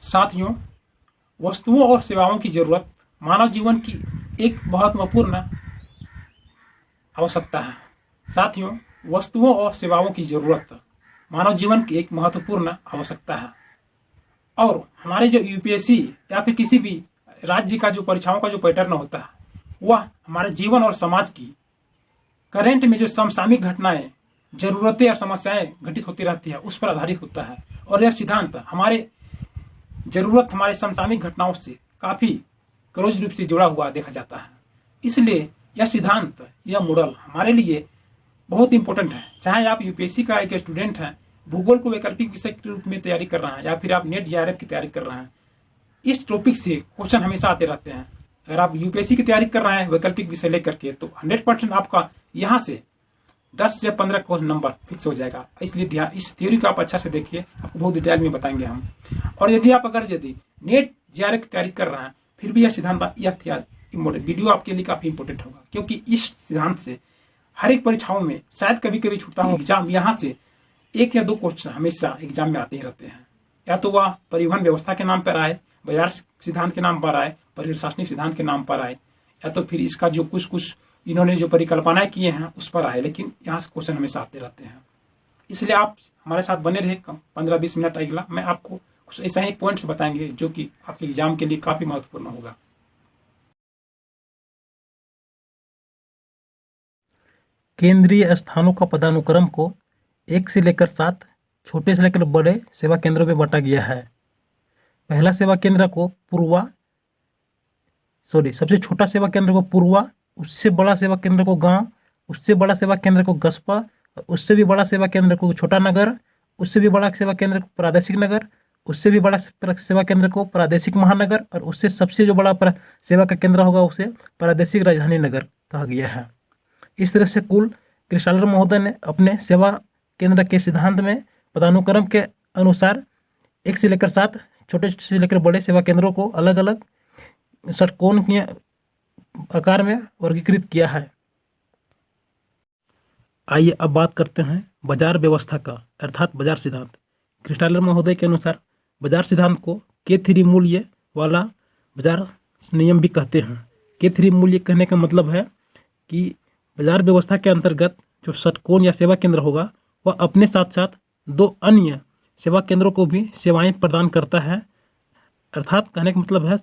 साथियों, वस्तुओं और सेवाओं की जरूरत मानव जीवन की एक बहुत महत्वपूर्ण आवश्यकता है। साथियों, वस्तुओं और सेवाओं की जरूरत मानव जीवन की एक महत्वपूर्ण आवश्यकता है और हमारे जो यूपीएससी या फिर किसी भी राज्य का जो परीक्षाओं का जो पैटर्न होता है वह हमारे जीवन और समाज की करंट में जो समसामयिक घटनाएं, जरूरतें और समस्याएं घटित होती रहती है उस पर आधारित होता है। और यह सिद्धांत हमारे जरूरत हमारे समसामयिक घटनाओं से काफी क्लोज रूप से जुड़ा हुआ देखा जाता है। इसलिए यह सिद्धांत, यह मॉडल हमारे लिए बहुत इंपॉर्टेंट है। चाहे आप यूपीएससी का एक स्टूडेंट हैं, भूगोल को वैकल्पिक विषय के रूप में तैयारी कर रहे हैं या फिर आप नेट जेआरएफ की तैयारी कर रहे हैं, इस टॉपिक से क्वेश्चन हमेशा आते रहते हैं। अगर आप यूपीएससी की तैयारी कर रहे हैं वैकल्पिक विषय लेकर के, तो 100% आपका यहाँ से 10 से 15 क्वेश्चन नंबर फिक्स हो जाएगा। इसलिए ध्यान, इस थ्योरी को आप अच्छा से देखिए, आपको बहुत डिटेल में बताएंगे हम। और यदि नेट जेआरएफ की तैयारी कर रहे हैं फिर भी यह सिद्धांत, यह वीडियो आपके लिए काफी इंपॉर्टेंट होगा, क्योंकि इस सिद्धांत से हर एक परीक्षाओं में शायद कभी कभी छूटता हो एग्जाम, यहाँ से 1 या 2 क्वेश्चन हमेशा एग्जाम में आते ही रहते हैं। या तो वह परिवहन व्यवस्था के नाम पर आए, बाजार सिद्धांत के नाम पर आए, प्रशासनिक सिद्धांत के नाम पर आए, या तो फिर इसका जो कुछ इन्होंने जो परिकल्पनाएं किए हैं उस पर आए, लेकिन यहाँ से क्वेश्चन हमेशा आते रहते हैं। इसलिए आप हमारे साथ बने रहे, 15-20 मिनट अगला मैं आपको कुछ ऐसा ही पॉइंट्स बताएंगे जो कि आपके एग्जाम के लिए काफी महत्वपूर्ण होगा। केंद्रीय स्थानों का पदानुक्रम को 1 से लेकर 7 छोटे से लेकर बड़े सेवा केंद्रों में बांटा गया है। पहला सेवा केंद्र को सबसे छोटा सेवा केंद्र को पूर्वा, उससे बड़ा सेवा केंद्र को गांव, उससे बड़ा सेवा केंद्र को कस्बा, उससे भी बड़ा सेवा केंद्र को छोटा नगर, उससे भी बड़ा सेवा केंद्र को प्रादेशिक नगर, उससे भी बड़ा सेवा केंद्र को प्रादेशिक महानगर, और उससे सबसे जो बड़ा सेवा का केंद्र होगा उसे प्रादेशिक राजधानी नगर कहा गया है। इस तरह से कुल कृष्णालर महोदय ने अपने सेवा केंद्र के सिद्धांत में पदानुक्रम के अनुसार 1 से लेकर 7 छोटे से लेकर बड़े सेवा केंद्रों को अलग अलग षटकोण के आकार में वर्गीकृत किया है। आइए अब बात करते हैं बाजार व्यवस्था का, अर्थात बाजार सिद्धांत। कृष्णालर महोदय के अनुसार बाजार सिद्धांत को K3 मूल्य वाला बाजार नियम भी कहते हैं। K3 मूल्य कहने का मतलब है कि बाजार व्यवस्था के अंतर्गत जो षटकोण या सेवा केंद्र होगा वह अपने साथ साथ 2 अन्य सेवा केंद्रों को भी सेवाएं प्रदान करता है। अर्थात कहने का मतलब है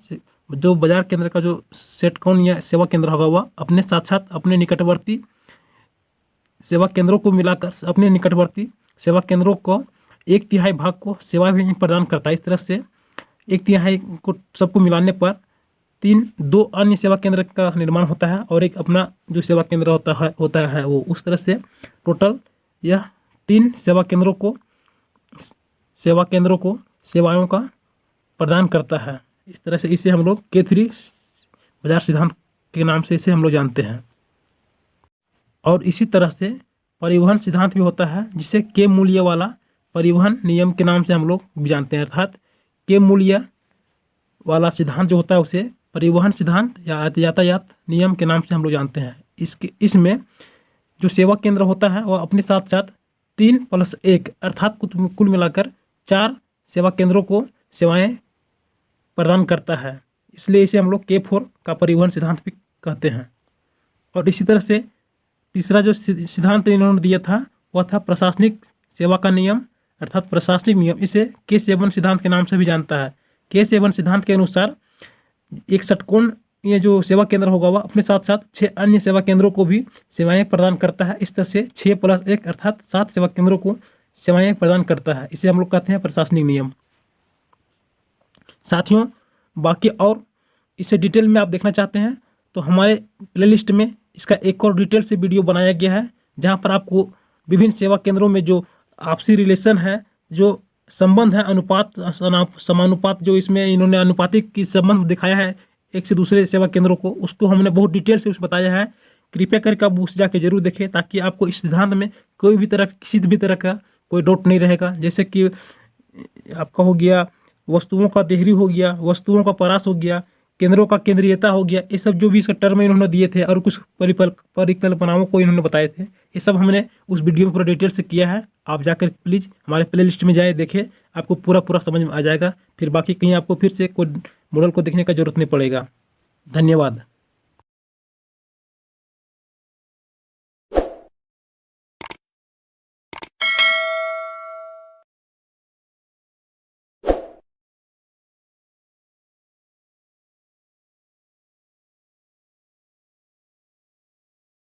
जो बाजार केंद्र का जो षटकोण या सेवा केंद्र होगा वह अपने साथ साथ अपने निकटवर्ती सेवा केंद्रों को मिलाकर अपने निकटवर्ती सेवा केंद्रों को 1/3 भाग को सेवा भी प्रदान करता है। इस तरह से 1/3 को सबको मिलाने पर 2 अन्य सेवा केंद्र का निर्माण होता है और एक अपना जो सेवा केंद्र होता है वो, उस तरह से टोटल यह 3 सेवा केंद्रों को सेवाओं का प्रदान करता है। इस तरह से इसे हम लोग K3 बाजार सिद्धांत के नाम से इसे हम लोग जानते हैं। और इसी तरह से परिवहन सिद्धांत भी होता है, जिसे K मूल्य वाला परिवहन नियम के नाम से हम लोग भी जानते हैं। अर्थात K मूल्य वाला सिद्धांत जो होता है उसे परिवहन सिद्धांत या यातायात नियम के नाम से हम लोग जानते हैं। इसमें जो सेवा केंद्र होता है वह अपने साथ साथ 3+1 अर्थात कुल मिलाकर 4 सेवा केंद्रों को सेवाएं प्रदान करता है। इसलिए इसे हम लोग K4 का परिवहन सिद्धांत भी कहते हैं। और इसी तरह से तीसरा जो सिद्धांत इन्होंने दिया था वह था प्रशासनिक सेवा का नियम, अर्थात प्रशासनिक नियम। इसे K7 सिद्धांत के नाम से भी जानता है। K7 सिद्धांत के अनुसार एक षटकोण ये जो सेवा केंद्र होगा वह अपने साथ साथ 6 अन्य सेवा केंद्रों को भी सेवाएं प्रदान करता है। इस तरह से 6+1 अर्थात 7 सेवा केंद्रों को सेवाएं प्रदान करता है। इसे हम लोग कहते हैं प्रशासनिक नियम। साथियों, बाकी और इसे डिटेल में आप देखना चाहते हैं तो हमारे प्लेलिस्ट में इसका एक और डिटेल से वीडियो बनाया गया है, जहां पर आपको विभिन्न सेवा केंद्रों में जो आपसी रिलेशन है, जो संबंध है, अनुपात समानुपात, जो इसमें इन्होंने अनुपातिक की संबंध दिखाया है एक से दूसरे सेवा केंद्रों को, उसको हमने बहुत डिटेल से उसमें बताया है। कृपया करके आप उस जाके जरूर देखें, ताकि आपको इस सिद्धांत में किसी भी तरह का कोई डाउट नहीं रहेगा। जैसे कि आपका हो गया वस्तुओं का देहरी हो गया, वस्तुओं का परास हो गया, केंद्रों का केंद्रीयता हो गया, ये सब जो भी इसका टर्म इन्होंने दिए थे और कुछ परिकल्पनाओं को इन्होंने बताए थे, ये सब हमने उस वीडियो में पूरा डिटेल से किया है। आप जाकर प्लीज़ हमारे प्ले लिस्ट में जाए, देखें, आपको पूरा समझ में आ जाएगा। फिर बाकी कहीं आपको फिर से कोई मॉडल को देखने का जरूरत नहीं पड़ेगा। धन्यवाद।